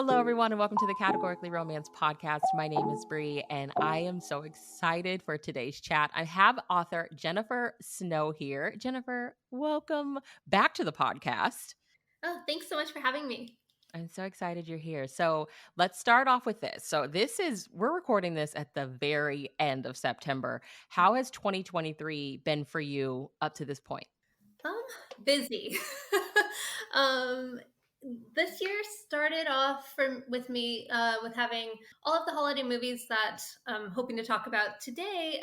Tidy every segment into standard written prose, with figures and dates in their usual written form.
Hello, everyone, and welcome to the Categorically Romance podcast. My name is Bree, and I am so excited for today's chat. I have author Jennifer Snow here. Jennifer, welcome back to the podcast. Oh, thanks so much for having me. I'm so excited you're here. So let's start off with this. So we're recording this at the very end of September. How has 2023 been for you up to this point? Um, Busy. um, this year started off with me with having all of the holiday movies that I'm hoping to talk about today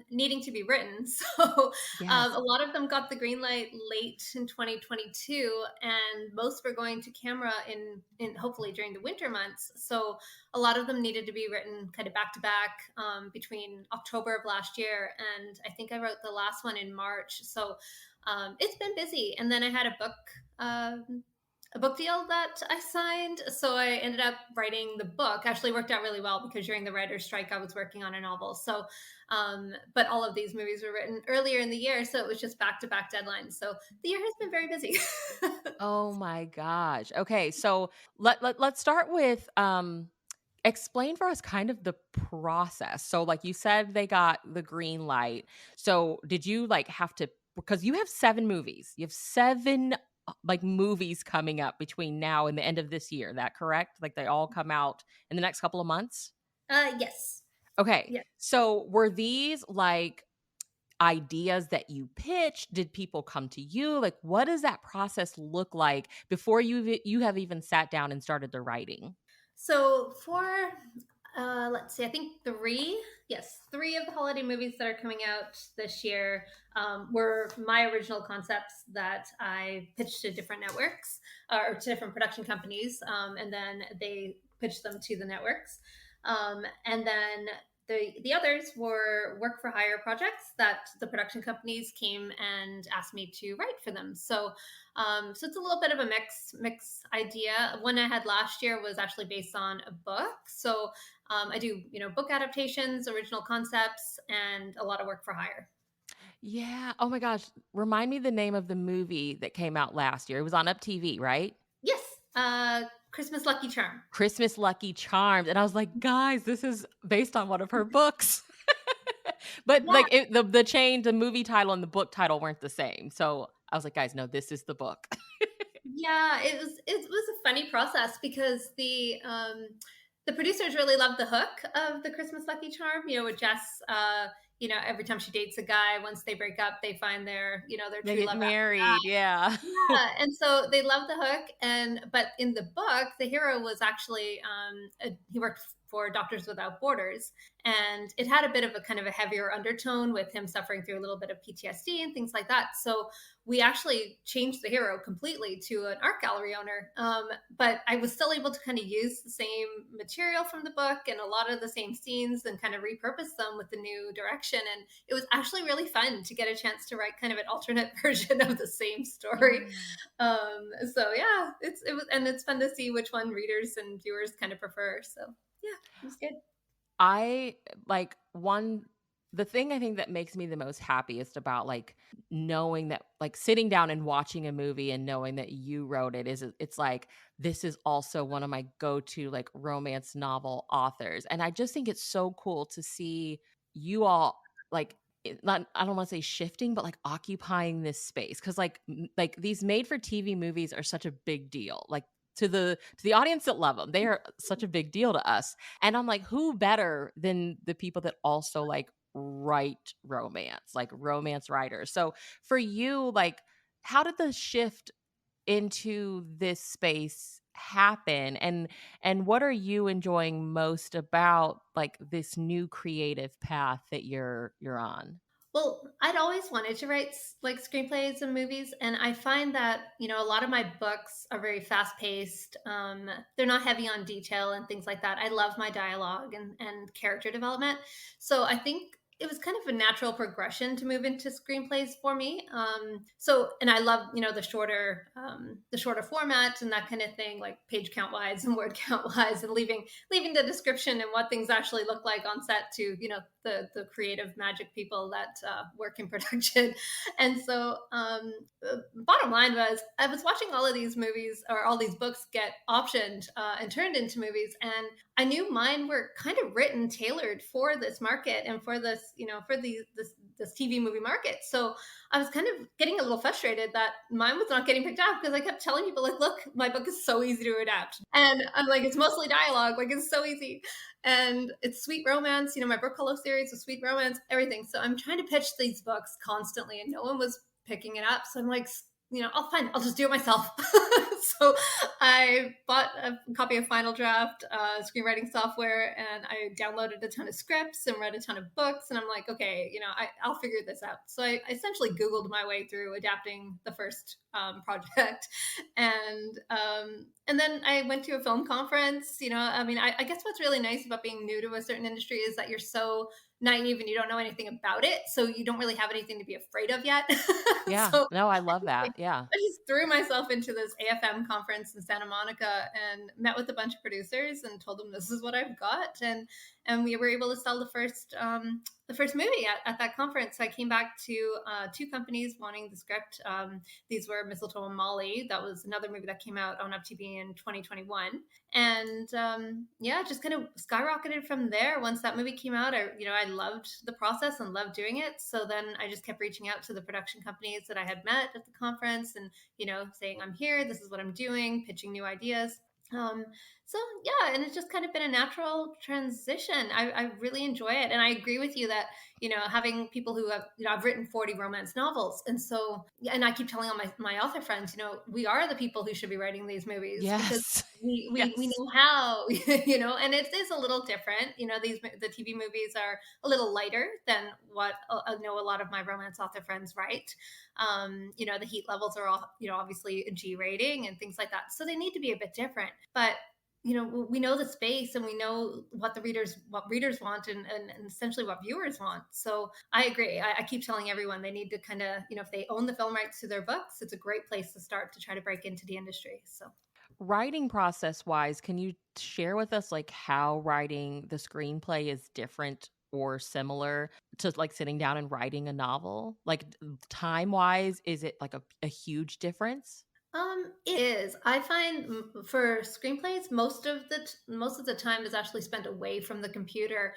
needing to be written. So Yes. a lot of them got the green light late in 2022, and most were going to camera in hopefully during the winter months. So a lot of them needed to be written kind of back to back between October of last year, and I think I wrote the last one in March. So it's been busy. And then I had a book deal that I signed. So I ended up writing the book. Actually worked out really well because during the writer's strike, I was working on a novel. So, but all of these movies were written earlier in the year. So it was just back to back deadlines. So the year has been very busy. Oh my gosh. Okay, so let's start with explain for us kind of the process. So like you said they got the green light. So did you like have to, because you have 7 movies. You have 7 like movies coming up between now and the end of this year. That correct? Like they all come out in the next couple of months? Yes. Okay. Yeah. So were these like ideas that you pitched? Did people come to you? Like what does that process look like before you have even sat down and started the writing? So for let's see, I think three of the holiday movies that are coming out this year were my original concepts that I pitched to different networks or to different production companies, and then they pitched them to the networks. And then the others were work for hire projects that the production companies came and asked me to write for them. So it's a little bit of a mix idea. One I had last year was actually based on a book. So I do book adaptations, original concepts, and a lot of work for hire. Yeah. Oh my gosh. Remind me the name of the movie that came out last year. It was on Up TV, right? Yes, Christmas Lucky Charm. Christmas Lucky Charms. And I was like, guys, this is based on one of her books. But Yeah, like the movie title and the book title weren't the same. So I was like, guys, no, this is the book. yeah, it was a funny process because the producers really loved the hook of the Christmas Lucky Charm. With Jess, every time she dates a guy, once they break up, they find their They true get love. married. Yeah. Yeah, and so they love the hook, but in the book, the hero was actually he worked for Doctors Without Borders, and it had a bit of a kind of a heavier undertone with him suffering through a little bit of PTSD and things like that. So we actually changed the hero completely to an art gallery owner, but I was still able to kind of use the same material from the book and a lot of the same scenes and kind of repurpose them with the new direction. And it was actually really fun to get a chance to write kind of an alternate version of the same story. Yeah. So yeah, it's fun to see which one readers and viewers kind of prefer. So yeah, it was good. I like one the thing I think that makes me the most happiest about like knowing that like sitting down and watching a movie and knowing that you wrote it's like this is also one of my go-to like romance novel authors. And I just think it's so cool to see you all like not I don't want to say shifting but like occupying this space cuz like these made for TV movies are such a big deal. Like to the audience that love them. They are such a big deal to us, and I'm like, who better than the people that also like write romance, like romance writers. So for you, like, how did the shift into this space happen? And what are you enjoying most about like this new creative path that you're on? Well, I'd always wanted to write like screenplays and movies, and I find that a lot of my books are very fast paced. They're not heavy on detail and things like that. I love my dialogue and character development, so I think it was kind of a natural progression to move into screenplays for me. And I love the shorter format and that kind of thing, like page count wise and word count wise, and leaving the description and what things actually look like on set to the creative magic people that work in production. And so bottom line was, I was watching all of these movies or all these books get optioned and turned into movies, and I knew mine were kind of written, tailored for this market and for this, for this TV movie market. So I was kind of getting a little frustrated that mine was not getting picked up, because I kept telling people, like, look, my book is so easy to adapt. And I'm like, it's mostly dialogue, like, it's so easy. And it's sweet romance, my Brooke Hollow series was sweet romance, everything. So I'm trying to pitch these books constantly, and no one was picking it up. So I'm like, I'll just do it myself. So I bought a copy of Final Draft screenwriting software, and I downloaded a ton of scripts and read a ton of books. And I'm like, okay, I'll figure this out. So I essentially Googled my way through adapting the first project, and then I went to a film conference. I guess what's really nice about being new to a certain industry is that you're so naive and you don't know anything about it, so you don't really have anything to be afraid of yet. Yeah. So No, I love that. Yeah. I just threw myself into this AFM conference in Santa Monica and met with a bunch of producers and told them this is what I've got, and we were able to sell the first movie at that conference. So I came back to two companies wanting the script. These were Mistletoe and Molly. That was another movie that came out on UpTV in 2021, and just kind of skyrocketed from there. Once that movie came out, I loved the process and loved doing it. So then I just kept reaching out to the production companies that I had met at the conference, and saying, I'm here, this is what I'm doing, pitching new ideas. um, so yeah, and it's just kind of been a natural transition. I really enjoy it, and I agree with you that having people who have, I've written 40 romance novels, and so yeah, and I keep telling all my author friends, we are the people who should be writing these movies, because Yes. we Yes. know how. And it is a little different. The TV movies are a little lighter than what I know a lot of my romance author friends write. The heat levels are all, obviously a G rating and things like that, so they need to be a bit different. But we know the space, and we know what readers want, and essentially what viewers want. So I agree. I keep telling everyone they need to kind of, if they own the film rights to their books, it's a great place to start to try to break into the industry. So Writing process wise, can you share with us like how writing the screenplay is different or similar to like sitting down and writing a novel? Like time wise, is it like a huge difference? it is. I find for screenplays, most of the time is actually spent away from the computer.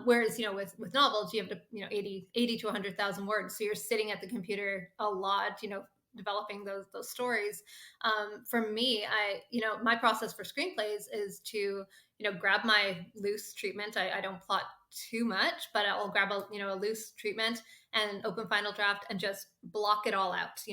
Whereas with novels, you have to 80 to 100,000 words, so you're sitting at the computer a lot. Developing those stories. For me, my process for screenplays is to grab my loose treatment. I don't plot too much, but I'll grab a loose treatment and open Final Draft and just block it all out.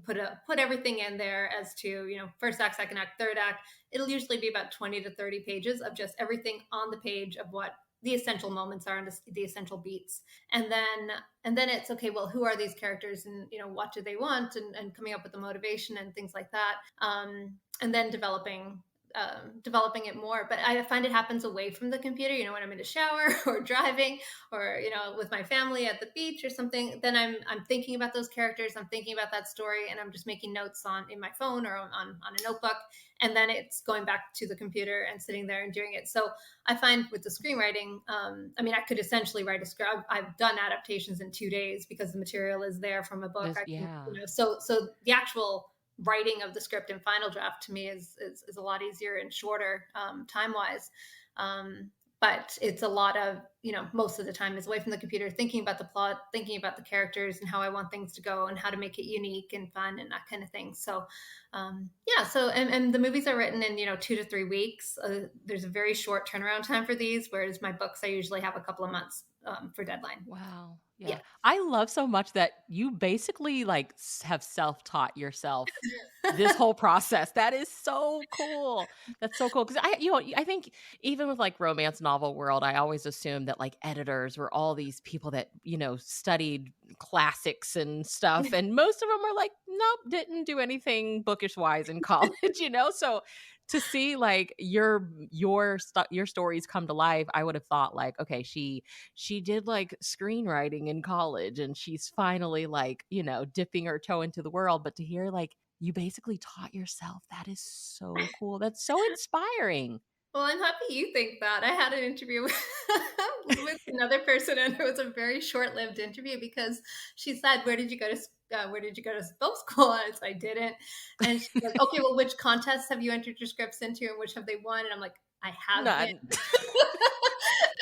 Put everything in there as to first act, second act, third act. It'll usually be about 20 to 30 pages of just everything on the page of what the essential moments are and the essential beats. And then it's okay, well, who are these characters, and what do they want, and coming up with the motivation and things like that. And then developing it more. But I find it happens away from the computer. When I'm in the shower or driving, or with my family at the beach or something, then I'm thinking about those characters, I'm thinking about that story, and I'm just making notes in my phone or on a notebook, and then it's going back to the computer and sitting there and doing it. So I find with the screenwriting, I could essentially write a script. I've done adaptations in 2 days because the material is there from a book. This I can, yeah. so the actual writing of the script in Final Draft to me is a lot easier and shorter time wise. But it's a lot of, most of the time is away from the computer, thinking about the plot, thinking about the characters and how I want things to go and how to make it unique and fun and that kind of thing. So and the movies are written in 2 to 3 weeks. There's a very short turnaround time for these, whereas my books I usually have a couple of months for deadline. Wow. Yeah. Yeah. I love so much that you basically like have self-taught yourself this whole process. That is so cool. That's so cool. Cause I think even with like romance novel world, I always assumed that like editors were all these people that, studied classics and stuff. And most of them are like, nope, didn't do anything bookish wise in college. So to see like your stories come to life, I would have thought like, okay, she did like screenwriting in college and she's finally like, dipping her toe into the world. But to hear like you basically taught yourself, that is so cool. That's so inspiring. Well, I'm happy you think that. I had an interview with with another person, and it was a very short-lived interview because she said, where did you go to film school?" And I didn't. And she's like, "Okay, well, which contests have you entered your scripts into, and which have they won?" And I'm like, "I haven't." None.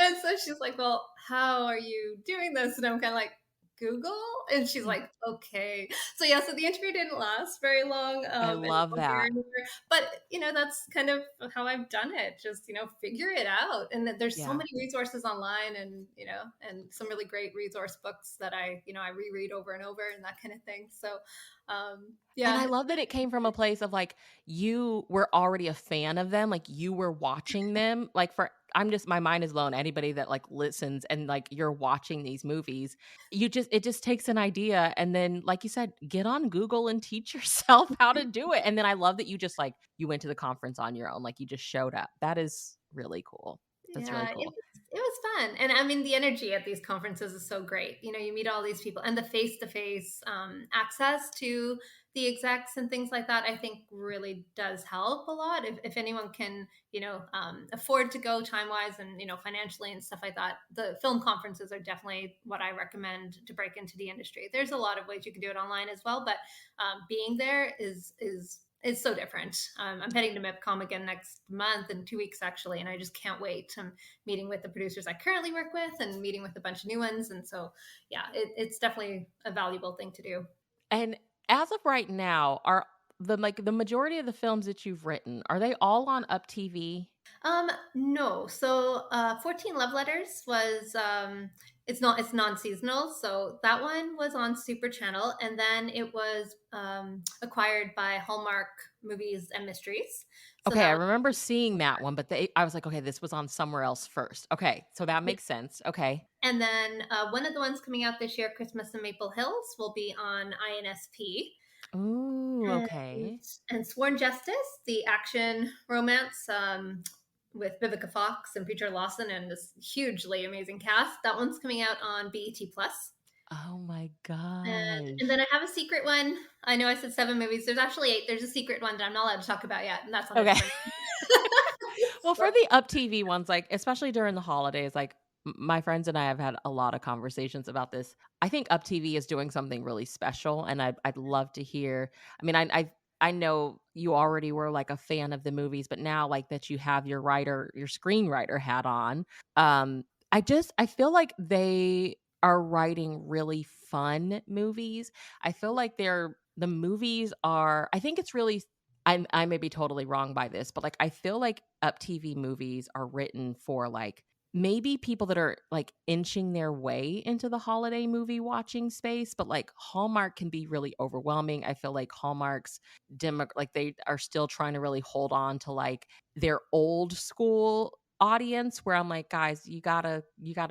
And so she's like, "Well, how are you doing this?" And I'm kind of like, "Google." And she's like, "Okay." So yeah, so the interview didn't last very long, I and love won't go that. anywhere. But that's kind of how I've done it. Just figure it out. And there's so Yeah. many resources online, and some really great resource books that I reread over and over and that kind of thing. So, And I yeah, love that it came from a place of, like, you were already a fan of them, like, you were watching them, like, for I'm just my mind is blown, anybody that, like, listens and, like, you're watching these movies, it just takes an idea and then, like you said, get on Google and teach yourself how to do it, and then I love that you just, like, you went to the conference on your own, like, you just showed up. That is really cool. That's really yeah, cool. it was fun, and I mean the energy at these conferences is so great. You meet all these people, and the face to face access to the execs and things like that. I think really does help a lot. If anyone can, afford to go time wise and financially and stuff like that, the film conferences are definitely what I recommend to break into the industry. There's a lot of ways you can do it online as well, but being there is so different. I'm heading to MIPCOM again next month in 2 weeks, actually, and I just can't wait. I'm meeting with the producers I currently work with and meeting with a bunch of new ones. And so, yeah, it's definitely a valuable thing to do. And as of right now, are the majority of the films that you've written, are they all on Up TV? No. So, 14 Love Letters was, it's non-seasonal. So that one was on Super Channel, and then it was acquired by Hallmark Movies and Mysteries. So Okay, I that remember seeing that one, but I was like, "Okay, this was on somewhere else first." Okay, so that was. makes sense. Okay. And then one of the ones coming out this year, Christmas in Maple Hills, will be on INSP. Ooh, And, okay. and Sworn Justice, the action romance with Vivica Fox and Peter Lawson and this hugely amazing cast. That one's coming out on BET Plus. Oh my And gosh. then I have a secret one. I know I said 7 movies. There's actually 8. There's a secret one that I'm not allowed to talk about yet, and that's on a Okay. different. Well, for So, the Up TV ones, like, especially during the holidays, like, my friends and I have had a lot of conversations about this. I think Up TV is doing something really special, and I'd love to hear. I mean, I know you already were, like, a fan of the movies, but now, like, that you have your screenwriter hat on, I feel like they are writing really fun movies. I feel like the movies are I think it's really I may be totally wrong by this, but, like, I feel like Up TV movies are written for, like, maybe people that are, like, inching their way into the holiday movie watching space, but, like, Hallmark can be really overwhelming. I feel like Hallmark's like, they are still trying to really hold on to, like, their old school audience where I'm like, "Guys, you gotta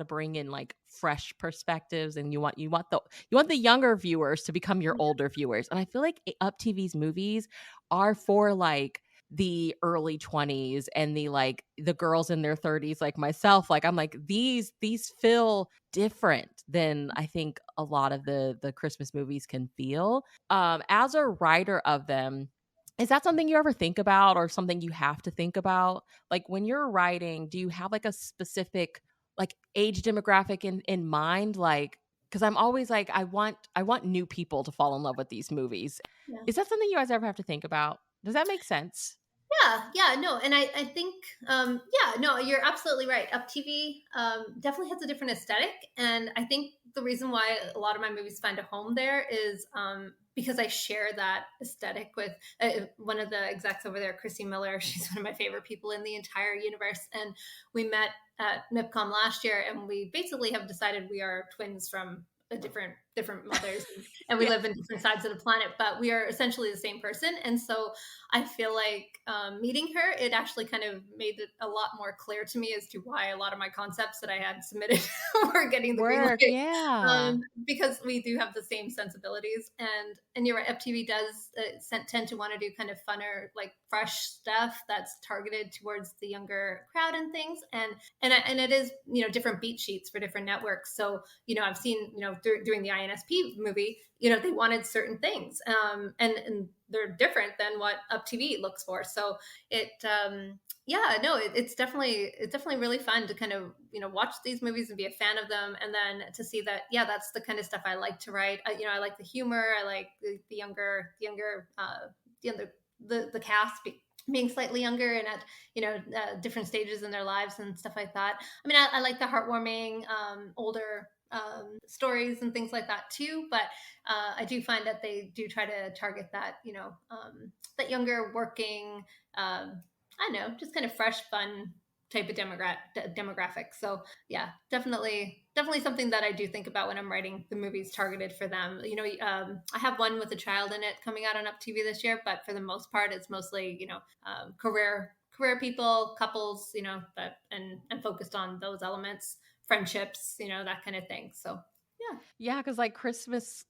bring in, like, fresh perspectives, and you want the younger viewers to become your older viewers." And I feel like Up TV's movies are for, like, the early 20s and the girls in their 30s like myself. Like, I'm like, these feel different than I think a lot of the Christmas movies can feel. As a writer of them, is that something you ever think about or something you have to think about? Like, when you're writing, do you have, like, a specific, like, age demographic in mind? Like, because 'cause I'm always like, I want new people to fall in love with these movies. yeah. Is that something you guys ever have to think about? Does that make sense? Yeah, no, and I think, yeah, no, you're absolutely right. Up TV definitely has a different aesthetic, and I think the reason why a lot of my movies find a home there is because I share that aesthetic with one of the execs over there, Chrissy Miller. She's one of my favorite people in the entire universe, and we met at MIPCOM last year, and we basically have decided we are twins from a different mothers, and we Yeah. live in different sides of the planet, but we are essentially the same person. And so I feel like meeting her, it actually kind of made it a lot more clear to me as to why a lot of my concepts that I had submitted were getting the green Work, light, yeah. because we do have the same sensibilities. And you're right, FTV does tend to want to do kind of funner, like fresh stuff that's targeted towards the younger crowd and things. And it is different beat sheets for different networks. So I've seen during the INSP movie, they wanted certain things, and they're different than what Up TV looks for. So it Yeah, no, it's definitely really fun to kind of watch these movies and be a fan of them, and then to see that, yeah, that's the kind of stuff I like to write. I like the humor. I like the younger the cast being slightly younger and at different stages in their lives and stuff like that. I mean, I like the heartwarming older stories and things like that too, but I do find that they do try to target that that younger working. I don't know, just kind of fresh, fun type of demographic. So yeah, definitely something that I do think about when I'm writing the movies targeted for them. I have one with a child in it coming out on Up TV this year, but for the most part, it's mostly career people, couples, that and focused on those elements, friendships, that kind of thing. So yeah. Yeah, because like Christmas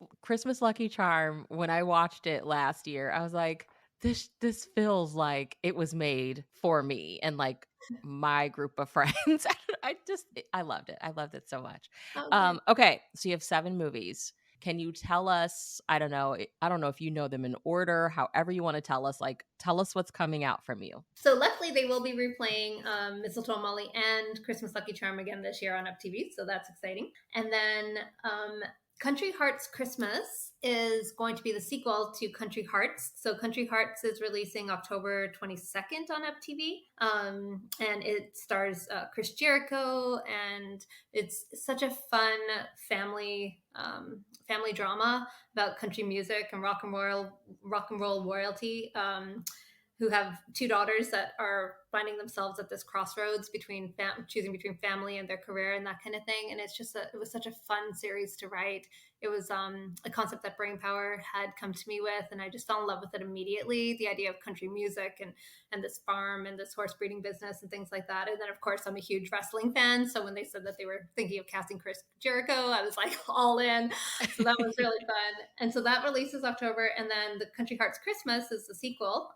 Lucky Charm, when I watched it last year, I was like, this feels like it was made for me and like my group of friends. I loved it. I loved it so much. Oh, good. Okay, so you have 7 movies. Can you tell us, I don't know if you know them in order, however you want to tell us, like tell us what's coming out from you. So luckily, they will be replaying Mistletoe and Molly and Christmas Lucky Charm again this year on Up TV, so that's exciting. And then Country Hearts Christmas is going to be the sequel to Country Hearts. So Country Hearts is releasing October 22nd on Up TV, and it stars Chris Jericho, and it's such a fun family drama about country music and rock and roll royalty. Who have 2 daughters that are finding themselves at this crossroads between choosing between family and their career and that kind of thing. And it was such a fun series to write. It was a concept that Brainpower had come to me with, and I just fell in love with it immediately. The idea of country music and this farm and this horse breeding business and things like that. And then of course I'm a huge wrestling fan, so when they said that they were thinking of casting Chris Jericho, I was like all in. So that was really fun. And so that releases October, and then the Country Hearts Christmas is the sequel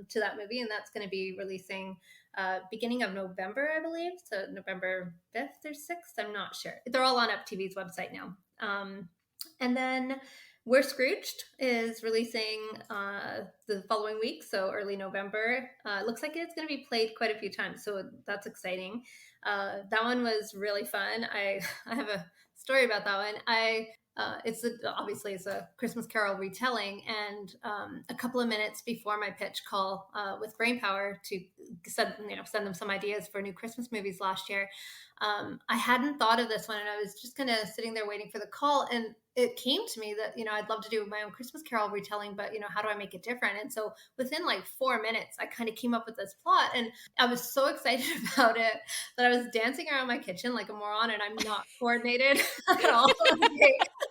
to that movie, and that's going to be releasing beginning of November, I believe. So November 5th or 6th, I'm not sure. They're all on Up TV's website now. And then We're Scrooged is releasing the following week, so early November. It looks like it's going to be played quite a few times, so that's exciting. That one was really fun. I have a story about that one. Obviously it's a Christmas Carol retelling, and a couple of minutes before my pitch call with Brainpower to send them some ideas for new Christmas movies last year, I hadn't thought of this one, and I was just kind of sitting there waiting for the call, and it came to me that I'd love to do my own Christmas Carol retelling, but how do I make it different? And so within like 4 minutes, I kind of came up with this plot, and I was so excited about it that I was dancing around my kitchen like a moron, and I'm not coordinated at all.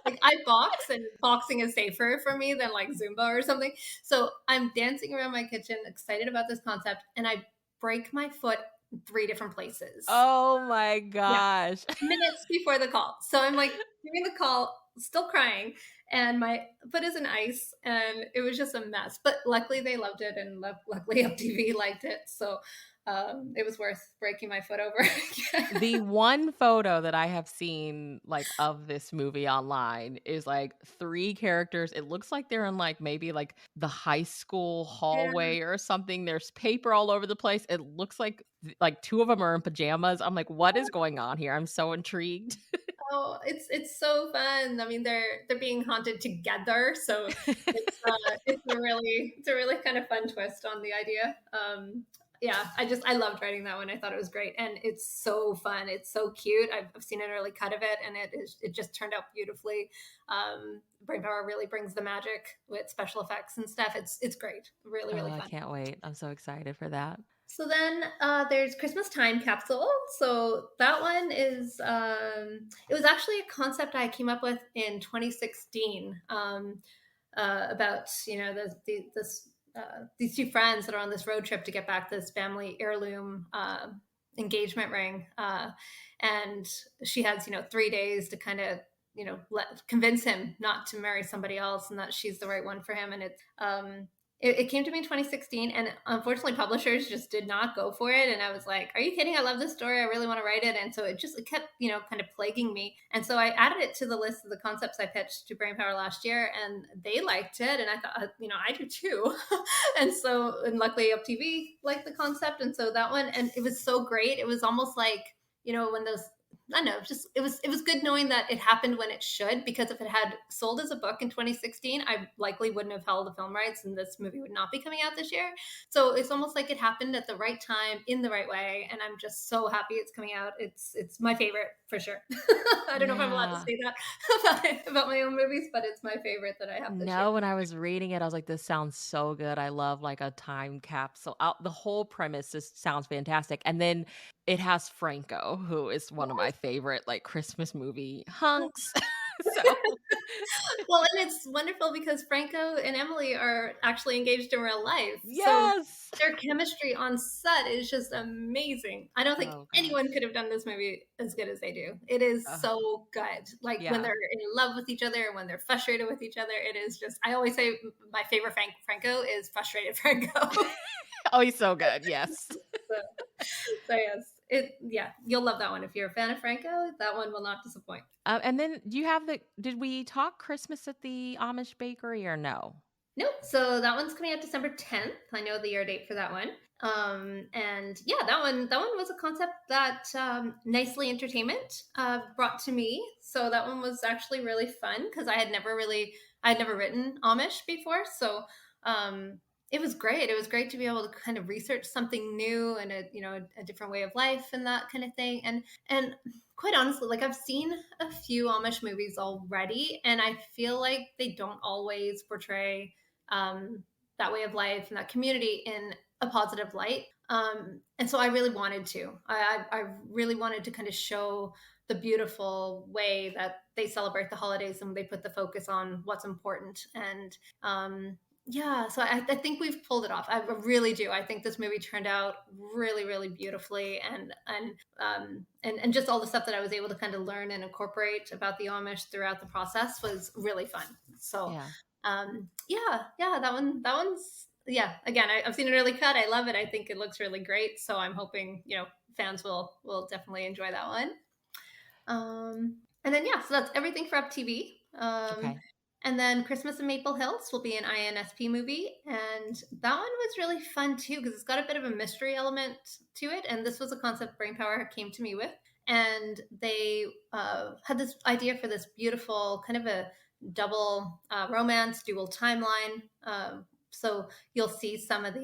Like I box, and boxing is safer for me than like Zumba or something. So I'm dancing around my kitchen, excited about this concept, and I break my foot in 3 different places. Oh my Yeah, gosh. minutes before the call. So I'm like giving the call, still crying, and my foot is in ice, and it was just a mess. But luckily, they loved it, and luckily, Up TV liked it. So it was worth breaking my foot over. The one photo that I have seen, like, of this movie online is, like, 3 characters. It looks like they're in, like, maybe, like, the high school Yeah. hallway or something. There's paper all over the place. It looks like 2 of them are in pajamas. I'm like, "What is going on here?" I'm so intrigued. Oh, it's so fun. I mean, they're being haunted together, so it's a really kind of fun twist on the idea. Yeah, I loved writing that one. I thought it was great, and it's so fun. It's so cute. I've seen an early cut of it, and it just turned out beautifully. Brainpower really brings the magic with special effects and stuff. It's great. Really Oh, really I fun. can't wait. I'm so excited for that. So then there's Christmas Time Capsule. So that one is, it was actually a concept I came up with in 2016 about, these 2 friends that are on this road trip to get back this family heirloom engagement ring. And she has, 3 days to kind of, convince him not to marry somebody else and that she's the right one for him. And It came to me in 2016, and unfortunately, publishers just did not go for it. And I was like, "Are you kidding? I love this story. I really want to write it." And so it kept, kind of plaguing me. And so I added it to the list of the concepts I pitched to Brainpower last year, and they liked it. And I thought, I do too. And luckily, Up TV liked the concept, and so that one, and it was so great. It was almost like, when those, I don't know, just it was good knowing that it happened when it should, because if it had sold as a book in 2016, I likely wouldn't have held the film rights and this movie would not be coming out this year. So it's almost like it happened at the right time in the right way, and I'm just so happy it's coming out. It's my favorite for sure. I don't know if I'm allowed to Yeah. say that about my own movies, but it's my favorite that I have this year. No, when I was reading it, I was like, "This sounds so good." I love, like, a time capsule. The whole premise just sounds fantastic, and then it has Franco, who is one of my favorite, like, Christmas movie hunks. So Well, and it's wonderful because Franco and Emily are actually engaged in real life. So yes! their chemistry on set is just amazing. I don't think Oh anyone gosh. could have done this movie as good as they do. It is Ugh, so good. Like when yeah. they're in love with each other, when they're frustrated with each other, it is just, I always say my favorite Franco is frustrated Franco. Oh, he's so good, yes. so, so yes, yeah, you'll love that one. If you're a fan of Franco, that one will not disappoint. And then do you have did we talk Christmas at the Amish bakery or no? Nope. So that one's coming out December 10th. I know the air date for that one. And yeah, that one was a concept that Nicely Entertainment brought to me. So that one was actually really fun because I had never written Amish before. So um, it was great. It was great to be able to kind of research something new and a different way of life and that kind of thing. And quite honestly, like I've seen a few Amish movies already, and I feel like they don't always portray um, that way of life and that community in a positive light. And so I really wanted to. I really wanted to kind of show the beautiful way that they celebrate the holidays and they put the focus on what's important. And yeah, so I think we've pulled it off. I really do. I think this movie turned out really, really beautifully, and just all the stuff that I was able to kind of learn and incorporate about the Amish throughout the process was really fun. So Yeah. yeah, that one's yeah. Again, I've seen an early cut. I love it. I think it looks really great. So I'm hoping fans will definitely enjoy that one. And then yeah, so that's everything for Up TV. Okay. And then Christmas in Maple Hills will be an INSP movie, and that one was really fun too because it's got a bit of a mystery element to it. And this was a concept Brainpower came to me with, and they had this idea for this beautiful kind of a double romance, dual timeline. So you'll see some of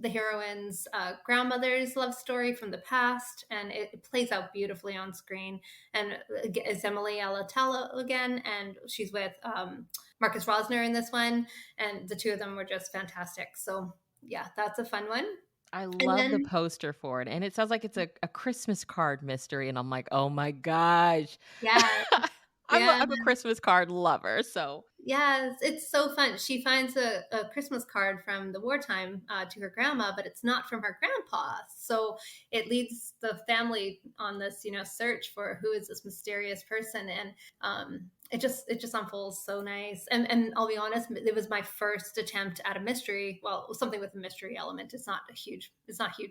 the heroine's grandmother's love story from the past, and it plays out beautifully on screen. And it's Emily Alatalo again, and she's with Marcus Rosner in this one, and the two of them were just fantastic. So yeah, that's a fun one. I And love the then poster for it, and it sounds like it's a Christmas card mystery, and I'm like, "Oh my gosh." yeah, I'm a yeah, I'm a Christmas card lover, so yes, it's so fun. She finds a Christmas card from the wartime to her grandma, but it's not from her grandpa. So it leads the family on this, search for who is this mysterious person, and it just unfolds so nice. And I'll be honest, it was my first attempt at a mystery. Well, something with a mystery element. It's not huge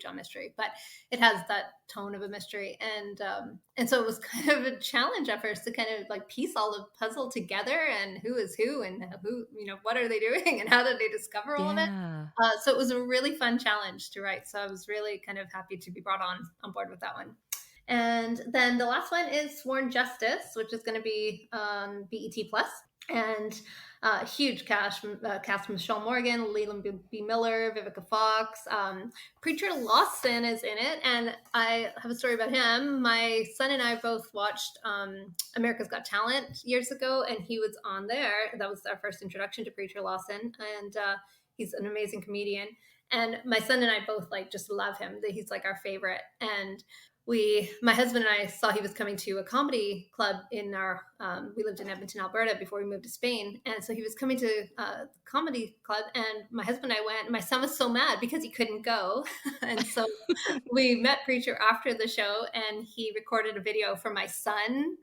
on mystery, but it has that tone of a mystery, and so it was kind of a challenge at first to kind of like piece all the puzzle together and who is who and who what are they doing and how did they discover all of it. yeah. So it was a really fun challenge to write, so I was really kind of happy to be brought on board with that one. And then the last one is Sworn Justice, which is going to be on BET Plus. And huge cast: Michelle Morgan, Leland B. Miller, Vivica Fox. Preacher Lawson is in it, and I have a story about him. My son and I both watched America's Got Talent years ago, and he was on there. That was our first introduction to Preacher Lawson, and he's an amazing comedian. And my son and I both just love him. He's like our favorite. And my husband and I saw he was coming to a comedy club in our, we lived in Edmonton, Alberta before we moved to Spain. And so he was coming to a comedy club, and my husband and I went, and my son was so mad because he couldn't go. And so we met Preacher after the show, and he recorded a video for my son,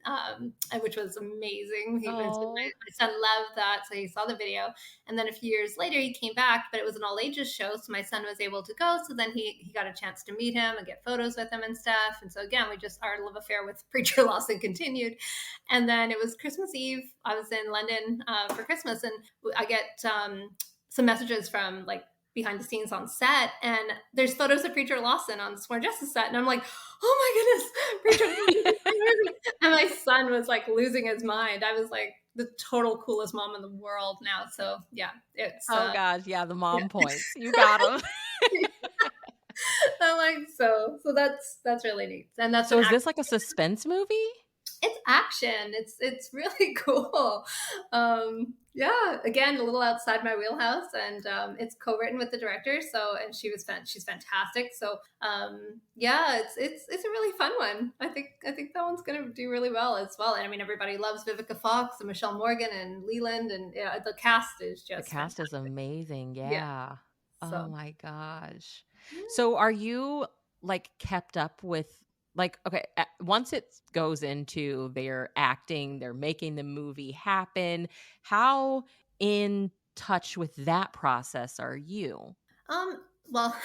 which was amazing. Oh. My son loved that. So he saw the video. And then a few years later, he came back, but it was an all ages show. So my son was able to go. So then he got a chance to meet him and get photos with him and stuff. And so again, our love affair with Preacher Lawson continued. And then it was Christmas Eve. I was in London for Christmas, and I get some messages from like behind the scenes on set, and there's photos of Preacher Lawson on the Sworn Justice set, and I'm like, oh my goodness, Preacher Lawson. And my son was like losing his mind. I was like the total coolest mom in the world now. So yeah, it's Oh gosh, yeah, the yeah. mom points. You got them. I'm like, so that's really neat, and that's So an is this like a suspense movie? it's action. It's really cool. Yeah, again, a little outside my wheelhouse, and it's co-written with the director. So, and she's fantastic. So, yeah, it's a really fun one. I think that one's gonna do really well as well. And I mean, everybody loves Vivica Fox and Michelle Morgan and Leland, and yeah, the cast is The just cast is fantastic. amazing, Yeah. yeah. Oh So. my gosh. Yeah. So are you, like, kept up with like, okay, once it goes into their acting, they're making the movie happen, how in touch with that process are you? Well,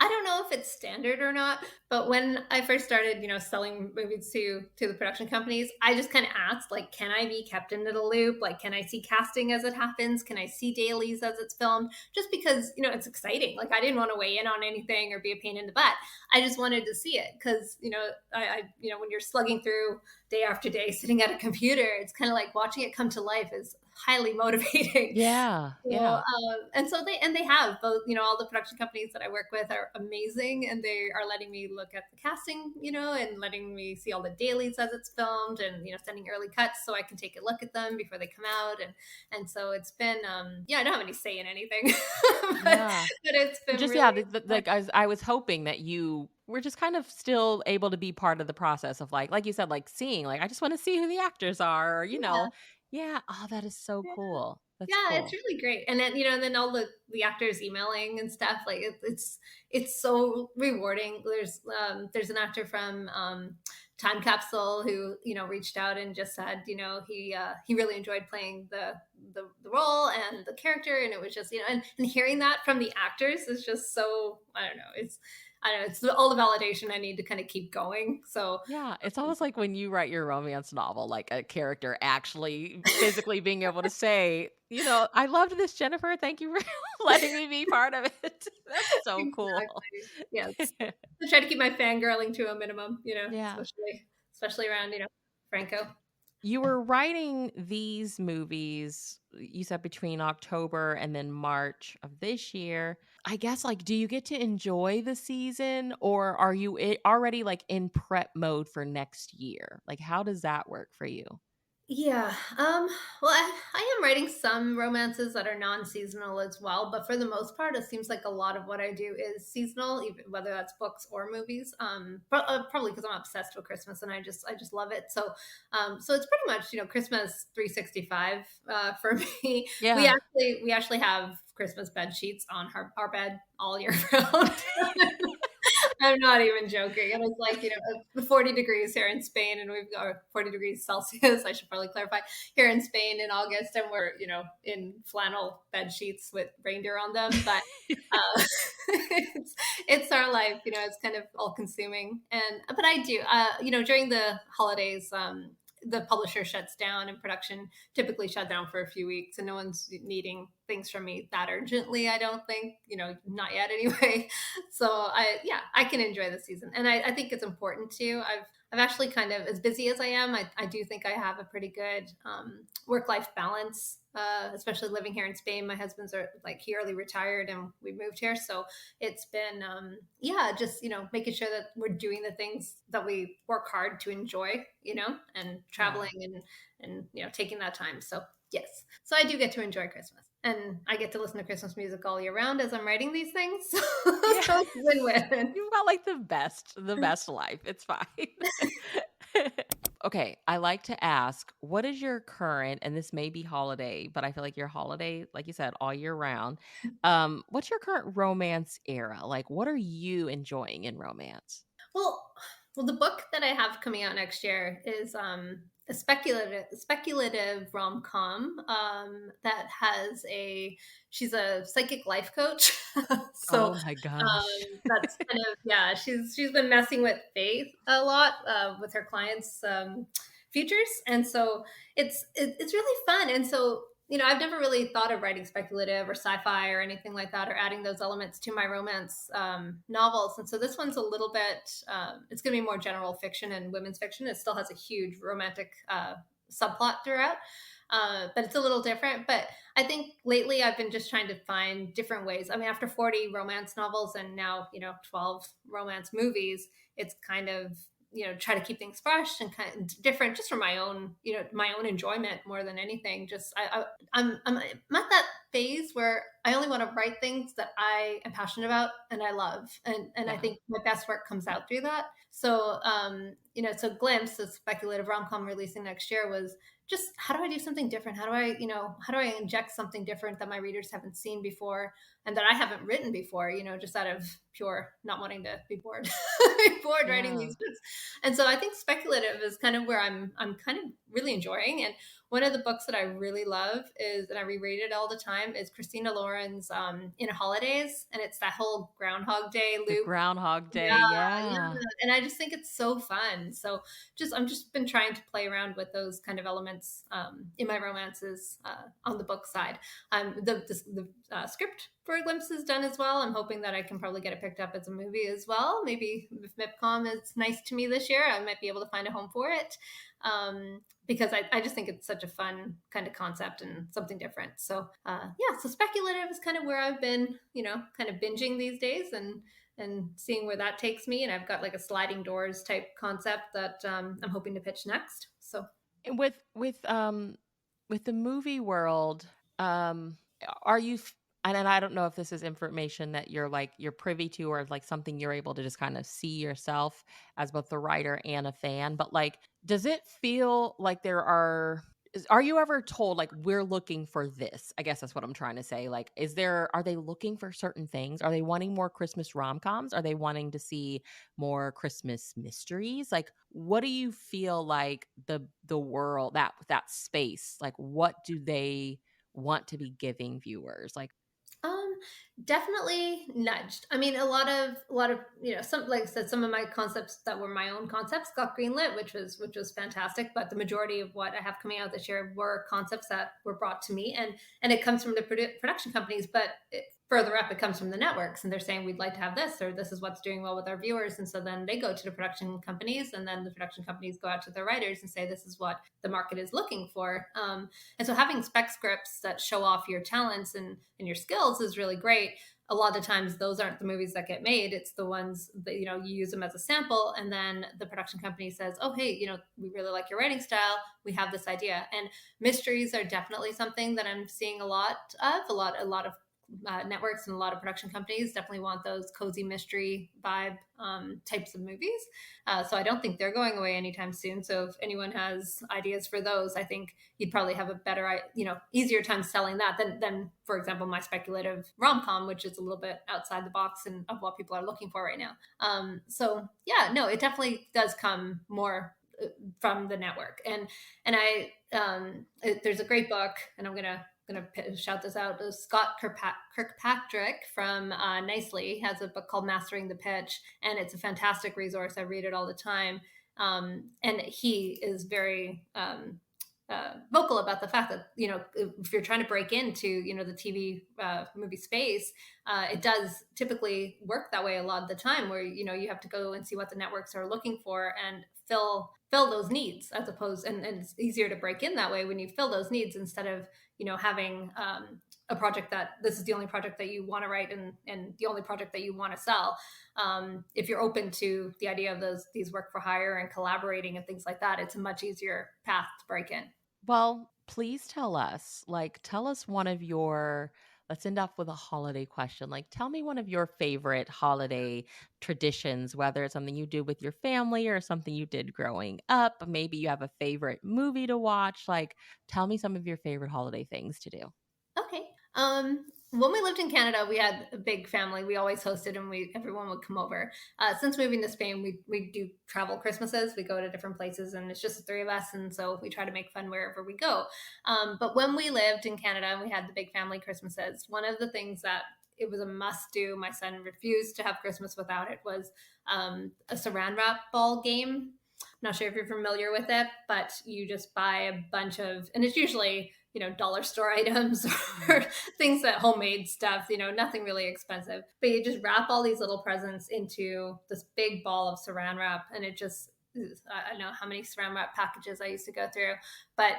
I don't know if it's standard or not, but when I first started, selling movies to the production companies, I just kind of asked, like, can I be kept into the loop? Like, can I see casting as it happens? Can I see dailies as it's filmed? Just because, it's exciting. Like, I didn't want to weigh in on anything or be a pain in the butt. I just wanted to see it because, when you're slugging through day after day, sitting at a computer, it's kind of like watching it come to life is highly motivating. Yeah, So, yeah. and so they have both, all the production companies that I work with are amazing, and they are letting me look at the casting, and letting me see all the dailies as it's filmed, and sending early cuts so I can take a look at them before they come out, and so it's been, yeah, I don't have any say in anything, Yeah. but it's been Just really yeah, fun. like, I was hoping that you were just kind of still able to be part of the process of, like you said, like, seeing, like, I just wanna see who the actors are, or, Yeah. Yeah, oh, that is so Yeah. cool. That's Yeah, it's cool. really great. And then, then all the actors emailing and stuff, like it's so rewarding. There's an actor from Time Capsule who, reached out and just said, he really enjoyed playing the role and the character, and it was just, and hearing that from the actors is just so, I don't know, it's all the validation I need to kind of keep going. So Yeah, it's almost like when you write your romance novel, like, a character actually physically being able to say, "I loved this, Jennifer, thank you for letting me be part of it." That's so cool. exactly. Yes. I try to keep my fangirling to a minimum, Yeah. especially around, Franco. You were writing these movies, you said between October and then March of this year. I guess, like, do you get to enjoy the season, or are you already, like, in prep mode for next year? Like, how does that work for you? Yeah. Well, I am writing some romances that are non-seasonal as well, but for the most part, it seems like a lot of what I do is seasonal, even whether that's books or movies. Probably because I'm obsessed with Christmas and I just love it. So it's pretty much Christmas 365 for me. We Yeah. actually have Christmas bed sheets on our bed all year round. I'm not even joking. And it's like, 40 degrees here in Spain, and we've got 40 degrees Celsius, I should probably clarify, here in Spain in August, and we're, in flannel bed sheets with reindeer on them. But it's our life, it's kind of all consuming. But I do, during the holidays, the publisher shuts down and production typically shut down for a few weeks, and no one's needing things from me that urgently. I don't think, not yet anyway. So I can enjoy the season, and I think it's important too. I've actually kind of, as busy as I am, I do think I have a pretty good work life balance. Especially living here in Spain, my husband's like he early retired, and we moved here, so it's been yeah, just making sure that we're doing the things that we work hard to enjoy, and Yeah. traveling and taking that time. So Yes. So I do get to enjoy Christmas. And I get to listen to Christmas music all year round as I'm writing these things. So, Yeah. so it's win-win. You've got like the best life. It's fine. Okay, I like to ask, what is your current, and this may be holiday, but I feel like your holiday, like you said, all year round. What's your current romance era? Like, what are you enjoying in romance? Well, well, the book that I have coming out next year is a speculative rom com that has a she's a psychic life coach, so Oh my gosh. that's kind of yeah she's been messing with faith a lot with her clients' futures, and so it's really fun, and so I've never really thought of writing speculative or sci-fi or anything like that, or adding those elements to my romance novels. And so this one's a little bit, it's going to be more general fiction and women's fiction. It still has a huge romantic subplot throughout, but it's a little different. But I think lately I've been just trying to find different ways. I mean, after 40 romance novels and now, 12 romance movies, it's kind of try to keep things fresh and kind of different, just for my own my own enjoyment more than anything. Just I'm at that phase where I only want to write things that I am passionate about and I love, and I Yeah. think my best work comes out through that. So so Glimpse, the speculative rom-com releasing next year, was just how do I do something different? How do I inject something different that my readers haven't seen before and that I haven't written before, just out of pure not wanting to be bored, bored writing Yeah. these books. And so I think speculative is kind of where I'm kind of really enjoying. And one of the books that I really love is, and I reread it all the time, is Christina Lauren's In Holidays, and it's that whole Groundhog Day The loop. Groundhog Yeah, Day. yeah, Yeah. and I just think it's so fun. So I'm just been trying to play around with those kind of elements in my romances on the book side. The script for Glimpse is done as well. I'm hoping that I can probably get it picked up as a movie as well. Maybe if MIPCOM is nice to me this year, I might be able to find a home for it. Because I just think it's such a fun kind of concept and something different. So yeah, so speculative is kind of where I've been, kind of binging these days, and seeing where that takes me. And I've got like a sliding doors type concept that I'm hoping to pitch next. So And with the movie world, are you and I don't know if this is information that you're privy to, or like something you're able to just kind of see yourself as both the writer and a fan, but like does it feel like are you ever told like we're looking for this? I guess that's what I'm trying to say. Like are they looking for certain things? Are they wanting more Christmas rom-coms? Are they wanting to see more Christmas mysteries? Like, what do you feel like the world, that space, like what do they want to be giving viewers? Like, Um, definitely nudged. I mean, a lot of some, like I said, some of my concepts that were my own concepts got greenlit, which was fantastic. But the majority of what I have coming out this year were concepts that were brought to me, and it comes from the production companies. But further up, it comes from the networks, and they're saying we'd like to have this, or this is what's doing well with our viewers. And so then they go to the production companies, and then the production companies go out to their writers and say this is what the market is looking for. And so having spec scripts that show off your talents and your skills is really great. A lot of times those aren't the movies that get made. It's the ones that, you use them as a sample, and then the production company says, oh, hey, we really like your writing style. We have this idea. And mysteries are definitely something that I'm seeing a lot of. A lot of networks and a lot of production companies definitely want those cozy mystery vibe types of movies. So I don't think they're going away anytime soon. So if anyone has ideas for those, I think you'd probably have a better, easier time selling that than for example, my speculative rom com, which is a little bit outside the box and of what people are looking for right now. So yeah, no, it definitely does come more from the network. And there's a great book, and I'm gonna shout this out. Scott Kirkpatrick from Nicely has a book called Mastering the Pitch, and it's a fantastic resource. I read it all the time, and he is very vocal about the fact that if you're trying to break into the TV movie space, it does typically work that way a lot of the time, where you have to go and see what the networks are looking for and fill those needs, as opposed, and it's easier to break in that way when you fill those needs, instead of having a project that this is the only project that you want to write, and the only project that you want to sell. If you're open to the idea of these work for hire and collaborating and things like that, it's a much easier path to break in. well, please tell us, like, tell us one of your, let's end off with a holiday question. Like, tell me one of your favorite holiday traditions, whether it's something you do with your family or something you did growing up. Maybe you have a favorite movie to watch. Like, tell me some of your favorite holiday things to do. Okay. When we lived in Canada, we had a big family. We always hosted, and we everyone would come over. Since moving to Spain, we do travel Christmases. We go to different places, and it's just the three of us, and so we try to make fun wherever we go. But when we lived in Canada and we had the big family Christmases, one of the things that it was a must do. My son refused to have Christmas without it. Was a Saran wrap ball game. Not sure if you're familiar with it, but you just buy a bunch of, and it's usually dollar store items or things that homemade stuff, nothing really expensive. But you just wrap all these little presents into this big ball of saran wrap, and it just, I don't know how many saran wrap packages I used to go through, but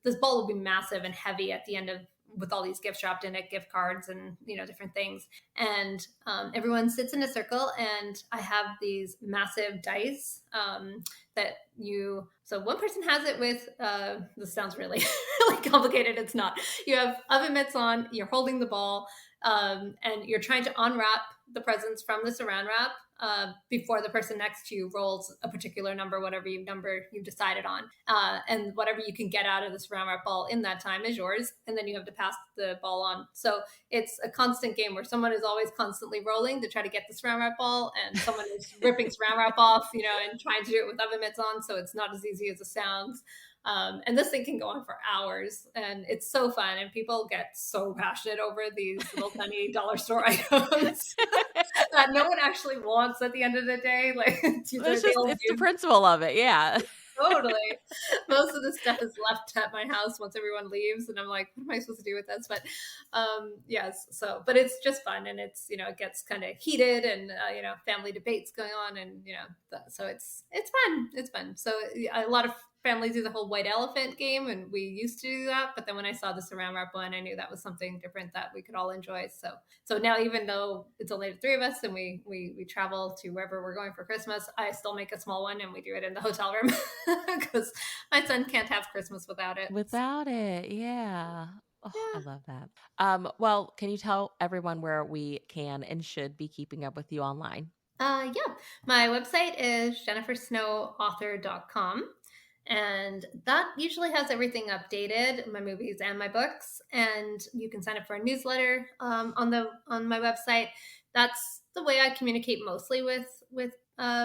this ball will be massive and heavy at the end of with all these gifts wrapped in it, gift cards and different things. And everyone sits in a circle, and I have these massive dice that you. So one person has it with. This sounds really really complicated. It's not. You have oven mitts on. You're holding the ball, and you're trying to unwrap the presents from the saran wrap before the person next to you rolls a particular number, whatever number you've decided on. And whatever you can get out of the saran wrap ball in that time is yours. And then you have to pass the ball on. So it's a constant game where someone is always constantly rolling to try to get the saran wrap ball, and someone is ripping saran wrap off, and trying to do it with oven mitts on. So it's not as easy as it sounds. And this thing can go on for hours, and it's so fun. And people get so passionate over these little tiny dollar store items that no one actually wants at the end of the day. Like It's just, it's the principle of it. Yeah. totally. Most of the stuff is left at my house once everyone leaves, and I'm like, what am I supposed to do with this? But yes, so but it's just fun, and it's it gets kind of heated, and family debates going on, and so it's fun. It's fun. So a lot of families do the whole white elephant game, and we used to do that. But then when I saw the saran wrap one, I knew that was something different that we could all enjoy. So now, even though it's only the three of us, and we travel to wherever we're going for Christmas, I still make a small one, and we do it in the hotel room because my son can't have Christmas without it. Without it. Yeah. Oh, I Yeah. love that. Well, can you tell everyone where we can and should be keeping up with you online? Yeah. My website is jennifersnowauthor.com. And that usually has everything updated, my movies and my books. And you can sign up for a newsletter on my website. That's the way I communicate mostly with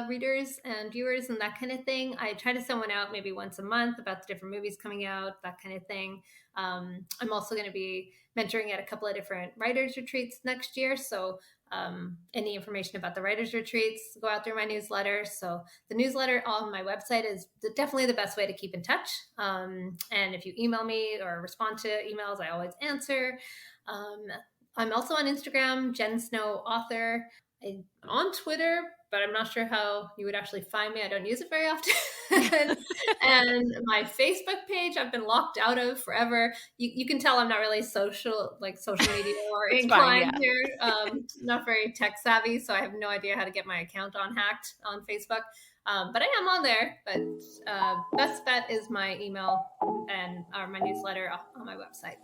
readers and viewers and that kind of thing. I try to send one out maybe once a month about the different movies coming out, that kind of thing. I'm also going to be mentoring at a couple of different writers retreats next year. So any information about the writers retreats go out through my newsletter. So the newsletter on my website is definitely the best way to keep in touch. And if you email me or respond to emails, I always answer. I'm also on Instagram, Jen Snow Author. I'm on Twitter, but I'm not sure how you would actually find me. I don't use it very often. And my Facebook page, I've been locked out of forever. You can tell I'm not really social media or It's fine. Yeah. inclined here. Not very tech savvy, so I have no idea how to get my account hacked on Facebook. But I am on there. But best bet is my email and or my newsletter on my website.